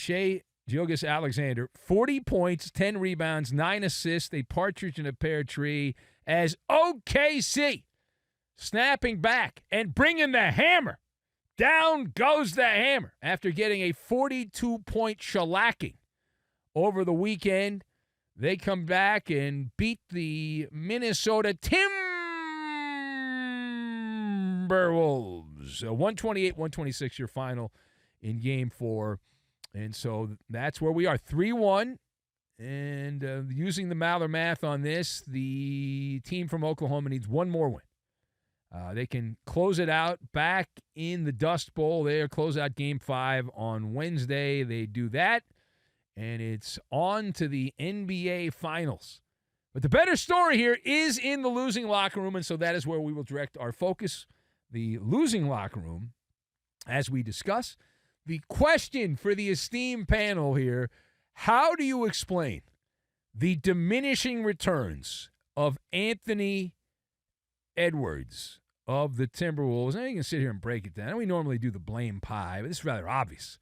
Shea Gilgeous-Alexander, 40 points, 10 rebounds, 9 assists, a partridge in a pear tree, as OKC snapping back and bringing the hammer. Down goes the hammer after getting a 42-point shellacking over the weekend. They come back and beat the Minnesota Timberwolves. 128-126 your final in Game 4. And so that's where we are, 3-1. And using the Maller math on this, the team from Oklahoma needs one more win. They can close it out back in the Dust Bowl there, close out Game 5 on Wednesday. They do that, and it's on to the NBA Finals. But the better story here is in the losing locker room, and so that is where we will direct our focus, the losing locker room, as we discuss. The question for the esteemed panel here, how do you explain the diminishing returns of Anthony Edwards of the Timberwolves? Now you can sit here and break it down. We normally do the blame pie, but this is rather obvious.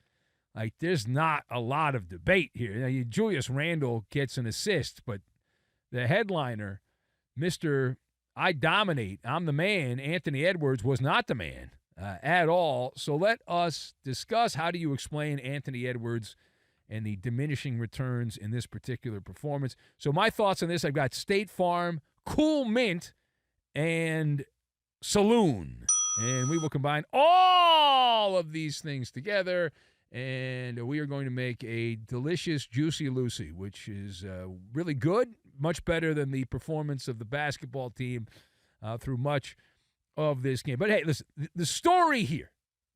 Like, there's not a lot of debate here. Now, Julius Randle gets an assist, but the headliner, Mr. I dominate, I'm the man, Anthony Edwards, was not the man at all. So let us discuss, how do you explain Anthony Edwards and the diminishing returns in this particular performance? So my thoughts on this, I've got State Farm, Cool Mint, and Saloon. And we will combine all of these things together, and we are going to make a delicious Juicy Lucy, which is really good, much better than the performance of the basketball team through much of this game. But hey, listen, the story here,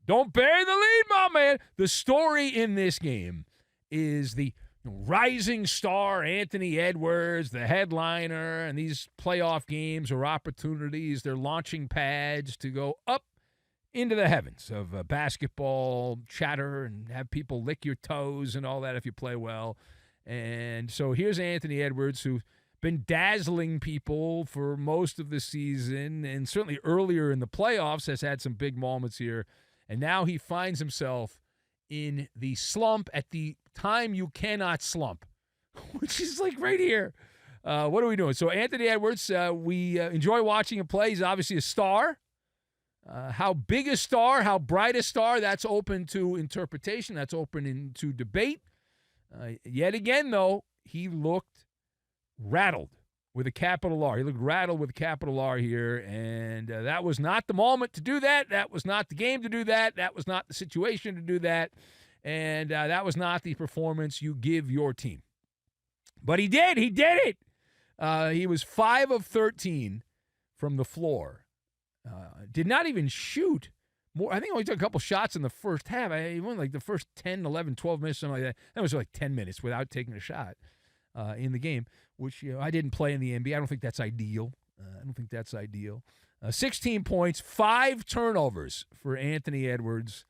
don't bury the lead, my man. The story in this game is the rising star Anthony Edwards, the headliner, and these playoff games are opportunities. They're launching pads to go up into the heavens of basketball chatter and have people lick your toes and all that if you play well. And so here's Anthony Edwards, who's been dazzling people for most of the season and certainly earlier in the playoffs has had some big moments here. And now he finds himself in the slump at the time you cannot slump, which is like right here. What are we doing? So Anthony Edwards, we enjoy watching him play. He's obviously a star. How big a star, how bright a star, that's open to interpretation. That's open to debate. Yet again, though, he looked rattled with a capital R. He looked rattled with a capital R here, and that was not the moment to do that. That was not the game to do that. That was not the situation to do that. And that was not the performance you give your team. But he did. He did it. He was 5 of 13 from the floor. Did not even shoot more. I think he only took a couple shots in the first half. He went like the first 10, 11, 12 minutes, something like that. That was like 10 minutes without taking a shot in the game, which I didn't play in the NBA. I don't think that's ideal. 16 points, 5 turnovers for Anthony Edwards.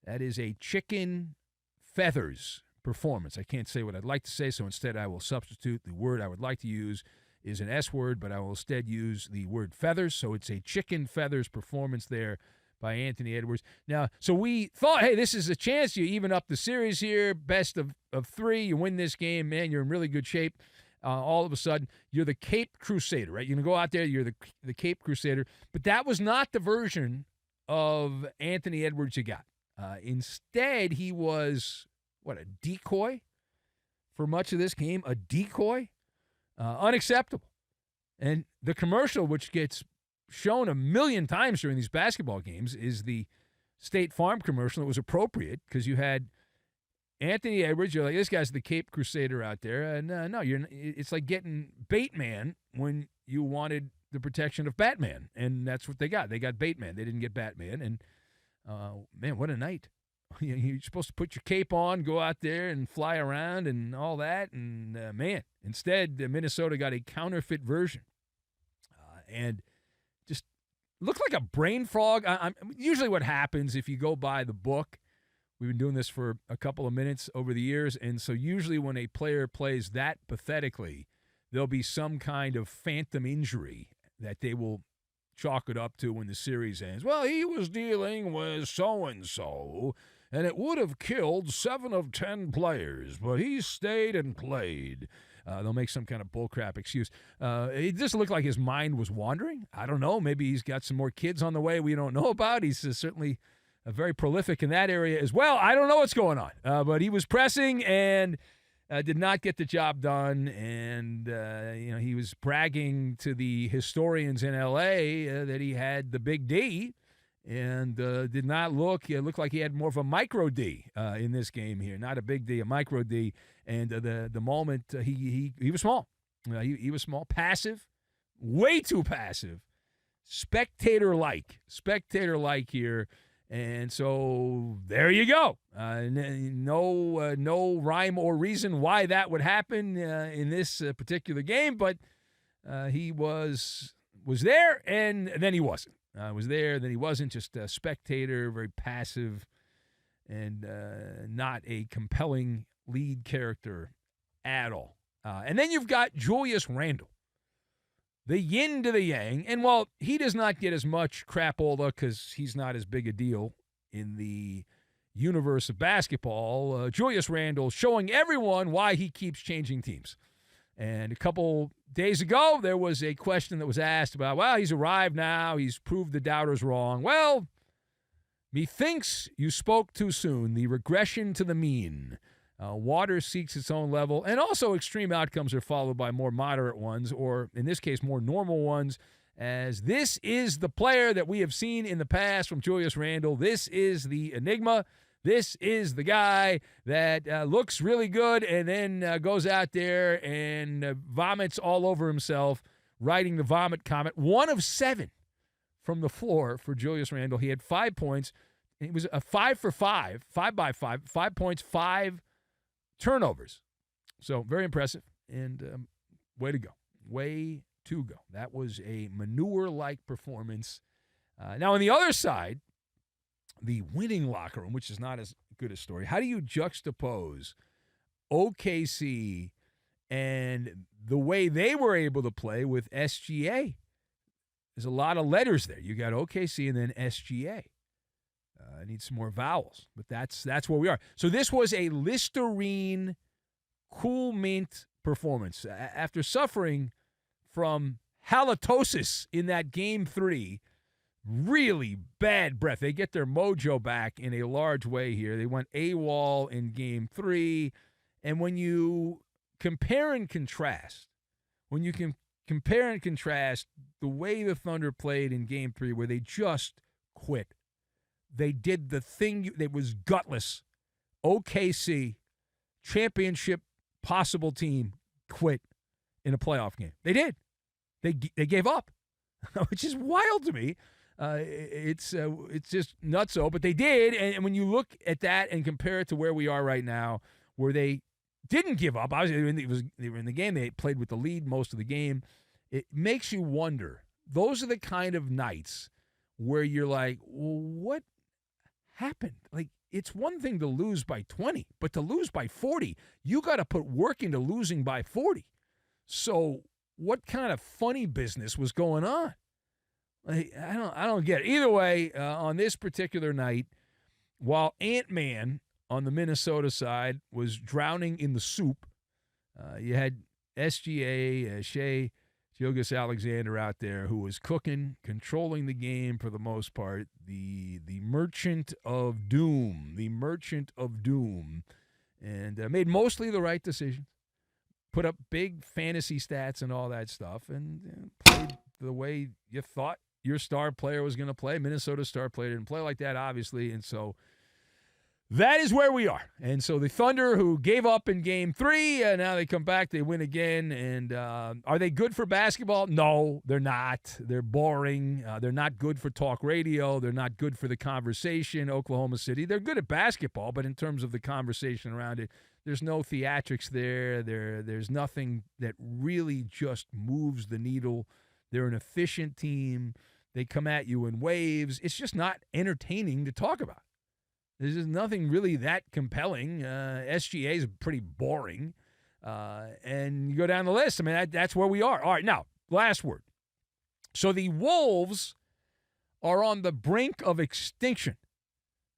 That is a chicken feathers performance. I can't say what I'd like to say, so instead I will substitute the word I would like to use is an S word, but I will instead use the word feathers. So it's a chicken feathers performance there by Anthony Edwards. Now, so we thought, hey, this is a chance. You even up the series here, best of 3. You win this game, man, you're in really good shape. All of a sudden, you're the Cape Crusader, right? You're going to go out there, you're the Cape Crusader. But that was not the version of Anthony Edwards you got. Instead, he was, a decoy for much of this game? A decoy? Unacceptable. And the commercial, which gets shown a million times during these basketball games, is the State Farm commercial. It was appropriate because you had Anthony Edwards. You're like, this guy's the Cape Crusader out there. And no, it's like getting Bateman when you wanted the protection of Batman. And that's what they got. They got Bateman. They didn't get Batman. And, man, what a night. You're supposed to put your cape on, go out there and fly around and all that. And, man, instead, Minnesota got a counterfeit version. And just looked like a brain frog. Usually what happens if you go by the book, we've been doing this for a couple of minutes over the years, and so usually when a player plays that pathetically, there'll be some kind of phantom injury that they will chalk it up to when the series ends. Well, he was dealing with so-and-so. and it would have killed 7 of 10 players, but he stayed and played. They'll make some kind of bullcrap excuse. It just looked like his mind was wandering. I don't know. Maybe he's got some more kids on the way we don't know about. He's certainly very prolific in that area as well. I don't know what's going on, but he was pressing and did not get the job done. And he was bragging to the historians in L.A. That he had the big D, and did not look. It looked like he had more of a micro D in this game here, not a big D, a micro D. And the moment he was small, he was small, passive, way too passive, spectator-like here. And so there you go. No rhyme or reason why that would happen in this particular game, but he was there, and then he wasn't. Was there, then he wasn't. Just a spectator, very passive, and not a compelling lead character at all. And then you've got Julius Randle, the yin to the yang. And while he does not get as much crapola because he's not as big a deal in the universe of basketball, Julius Randle showing everyone why he keeps changing teams. And a couple days ago, there was a question that was asked about, well, he's arrived now. He's proved the doubters wrong. Well, methinks you spoke too soon. The regression to the mean. Water seeks its own level, and also extreme outcomes are followed by more moderate ones, or in this case, more normal ones, as this is the player that we have seen in the past from Julius Randle. This is the enigma. This is the guy that looks really good and then goes out there and vomits all over himself, riding the vomit comet. 1 of 7 from the floor for Julius Randle. He had 5 points. It was a 5 for 5, 5 by 5, 5 points, 5 turnovers. So very impressive, and way to go. Way to go. That was a manure-like performance. Now, on the other side, the winning locker room, which is not as good a story. How do you juxtapose OKC and the way they were able to play with SGA? There's a lot of letters there. You got OKC and then SGA. I need some more vowels, but that's where we are. So this was a Listerine Cool Mint performance. After suffering from halitosis in that Game 3, really bad breath. They get their mojo back in a large way here. They went AWOL in Game 3. And when you compare and contrast, the way the Thunder played in Game 3 where they just quit. They did the thing that was gutless. OKC, championship possible team, quit in a playoff game. They did. They gave up, which is wild to me. It's just nutso, but they did. And when you look at that and compare it to where we are right now, where they didn't give up, obviously they were in the game. They played with the lead most of the game. It makes you wonder. Those are the kind of nights where you're like, well, what happened? Like, it's one thing to lose by 20, but to lose by 40, you got to put work into losing by 40. So what kind of funny business was going on? Like, I don't get it. Either way, on this particular night, while Ant-Man on the Minnesota side was drowning in the soup, you had SGA, Shai Gilgeous-Alexander out there who was cooking, controlling the game for the most part. The Merchant of Doom. And made mostly the right decisions. Put up big fantasy stats and all that stuff, and played the way you thought your star player was going to play. Minnesota's star player didn't play like that, obviously, and so that is where we are. And so the Thunder, who gave up in Game 3, now they come back, they win again. And are they good for basketball? No, they're not. They're boring. They're not good for talk radio. They're not good for the conversation. Oklahoma City, they're good at basketball, but in terms of the conversation around it, there's no theatrics there. There's nothing that really just moves the needle. They're an efficient team. They come at you in waves. It's just not entertaining to talk about. There's just nothing really that compelling. SGA is pretty boring. And you go down the list. I mean, that's where we are. All right, now, last word. So the Wolves are on the brink of extinction.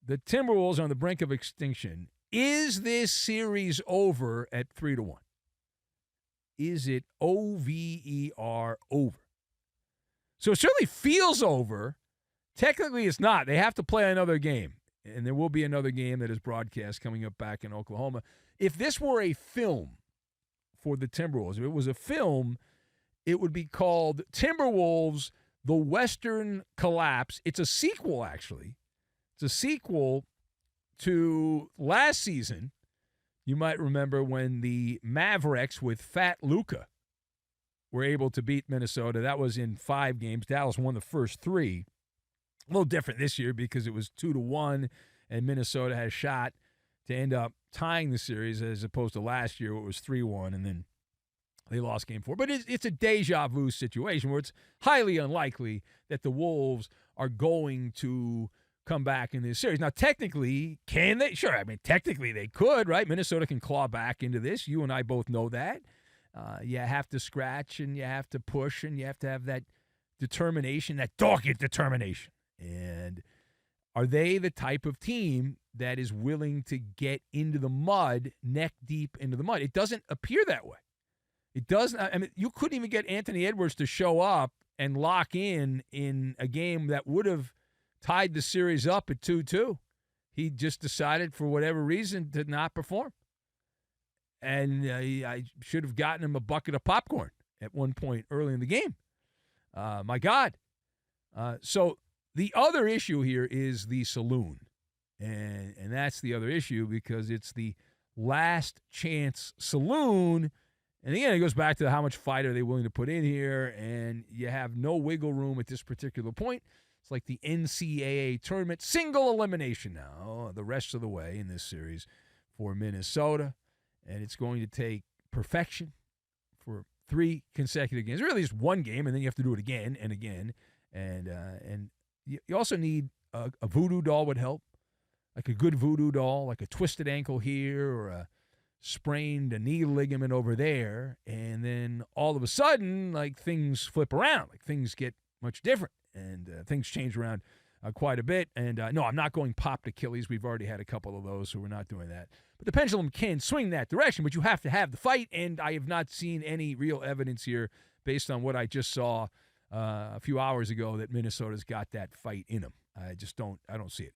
the Timberwolves are on the brink of extinction. Is this series over at 3-1? Is it over? Over. So it certainly feels over. Technically, it's not. They have to play another game, and there will be another game that is broadcast coming up back in Oklahoma. If this were a film for the Timberwolves, if it was a film, it would be called Timberwolves: The Western Collapse. It's a sequel, actually. It's a sequel to last season. You might remember when the Mavericks with Fat Luka were able to beat Minnesota. That was in 5 games. Dallas won the first 3. A little different this year because it was 2-1, and Minnesota had a shot to end up tying the series as opposed to last year where it was 3-1, and then they lost game 4. But it's a deja vu situation where it's highly unlikely that the Wolves are going to come back in this series. Now, technically, can they? Sure, I mean, technically they could, right? Minnesota can claw back into this. You and I both know that. You have to scratch, and you have to push, and you have to have that determination, that dogged determination. And are they the type of team that is willing to get into the mud, neck deep into the mud? It doesn't appear that way. It doesn't. I mean, you couldn't even get Anthony Edwards to show up and lock in a game that would have tied the series up at 2-2. He just decided for whatever reason to not perform. And I should have gotten him a bucket of popcorn at one point early in the game. My God. So the other issue here is the saloon. And that's the other issue because it's the last chance saloon. And again, it goes back to how much fight are they willing to put in here. And you have no wiggle room at this particular point. It's like the NCAA tournament, single elimination now, the rest of the way in this series for Minnesota. And it's going to take perfection for 3 consecutive games. Really, just one game, and then you have to do it again and again. And you also need a voodoo doll would help, like a good voodoo doll, like a twisted ankle here or a sprained knee ligament over there. And then all of a sudden, like things flip around, like things get much different. And things change around quite a bit. And no, I'm not going popped Achilles. We've already had a couple of those, so we're not doing that. But the pendulum can swing that direction, but you have to have the fight. And I have not seen any real evidence here based on what I just saw a few hours ago that Minnesota's got that fight in them. I don't see it.